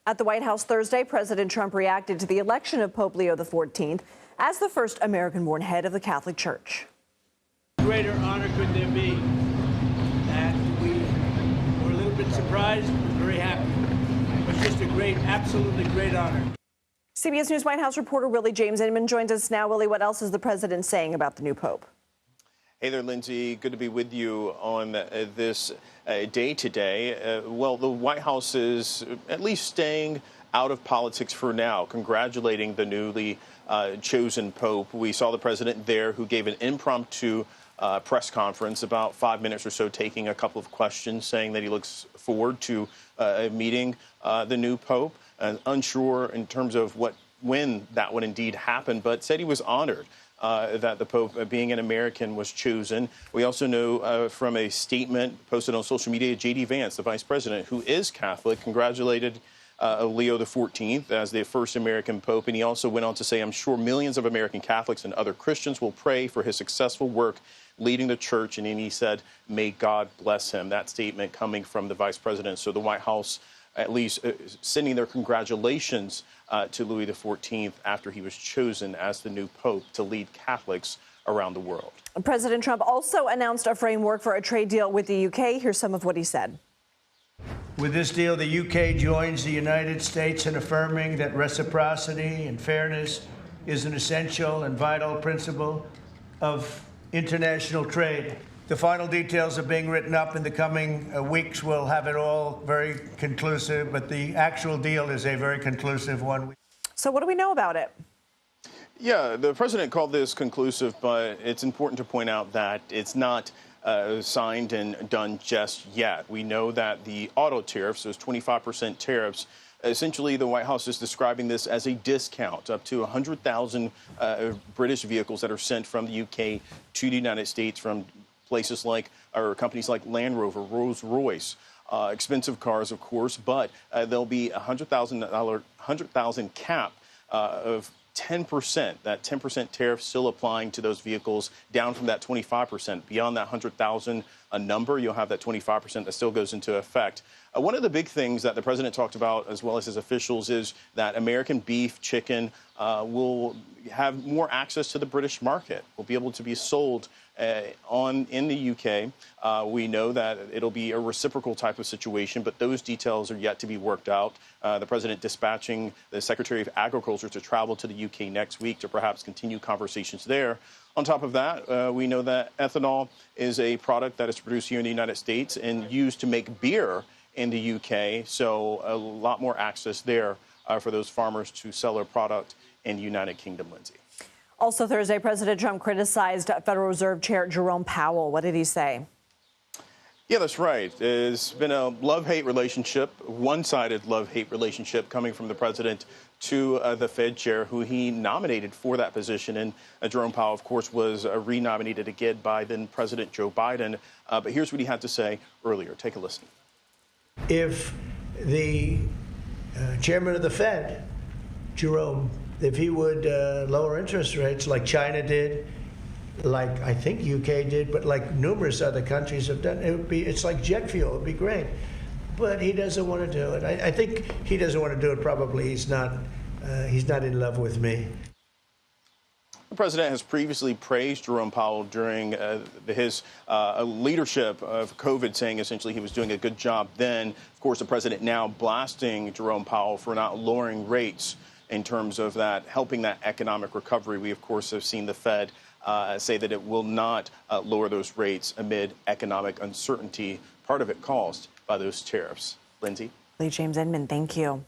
At the White House Thursday, President Trump reacted to the election of Pope Leo XIV as the first American-born head of the Catholic Church. Greater honor could there be? And we were a little bit surprised, very happy. It was just a great, absolutely great honor. CBS News White House reporter Willie James Inman joins us now. Willie, what else is the president saying about the new pope? Hey there, Lindsay. Good to be with you on this day today. Well, the White House is at least staying out of politics for now, congratulating the newly chosen pope. We saw the president there who gave an impromptu press conference, about 5 minutes or so, taking a couple of questions, saying that he looks forward to meeting the new pope. Unsure in terms of when that would indeed happen, but said he was honored that the Pope, being an American, was chosen. We also know from a statement posted on social media, J.D. Vance, the vice president, who is Catholic, congratulated Leo XIV as the first American Pope. And he also went on to say, I'm sure millions of American Catholics and other Christians will pray for his successful work leading the church. And then he said, may God bless him. That statement coming from the vice president. So the White House at least sending their congratulations to Louis XIV after he was chosen as the new pope to lead Catholics around the world. President Trump also announced a framework for a trade deal with the UK. Here's some of what he said. With this deal, the UK joins the United States in affirming that reciprocity and fairness is an essential and vital principle of international trade. The final details are being written up in the coming weeks. We'll have it all very conclusive, but the actual deal is a very conclusive one. So what do we know about it? Yeah, the president called this conclusive, but it's important to point out that it's not signed and done just yet. We know that the auto tariffs, those 25% tariffs, essentially the White House is describing this as a discount up to 100,000 British vehicles that are sent from the UK to the United States from places like, or companies like Land Rover, Rolls-Royce, expensive cars, of course, but there'll be a $100,000 cap of 10%, that 10% tariff still applying to those vehicles, down from that 25%. Beyond that 100,000 number, you'll have that 25% that still goes into effect. One of the big things that the president talked about, as well as his officials, is that American beef, chicken will have more access to the British market, will be able to be sold in the UK. We know that it'll be a reciprocal type of situation, but those details are yet to be worked out. The president dispatching the Secretary of Agriculture to travel to the UK next week to perhaps continue conversations there. On top of that, we know that ethanol is a product that is produced here in the United States and used to make beer in the UK, so a lot more access there for those farmers to sell their product in the United Kingdom, Lindsay. Also Thursday, President Trump criticized Federal Reserve Chair Jerome Powell. What did he say? Yeah, that's right. It's been a love-hate relationship, one-sided love-hate relationship coming from the president to the Fed chair, who he nominated for that position. And Jerome Powell, of course, was renominated again by then President Joe Biden. But here's what he had to say earlier. Take a listen. If the chairman of the Fed, Jerome, if he would lower interest rates like China did, like I think UK did, but like numerous other countries have done, it's like jet fuel. It would be great. But he doesn't want to do it. I think he doesn't want to do it. Probably he's not in love with me. The president has previously praised Jerome Powell during his leadership of COVID, saying essentially he was doing a good job then. Of course, the president now blasting Jerome Powell for not lowering rates in terms of that, helping that economic recovery. We, of course, have seen the Fed say that it will not lower those rates amid economic uncertainty, part of it caused by those tariffs. Lindsay? Willie James Inman, thank you.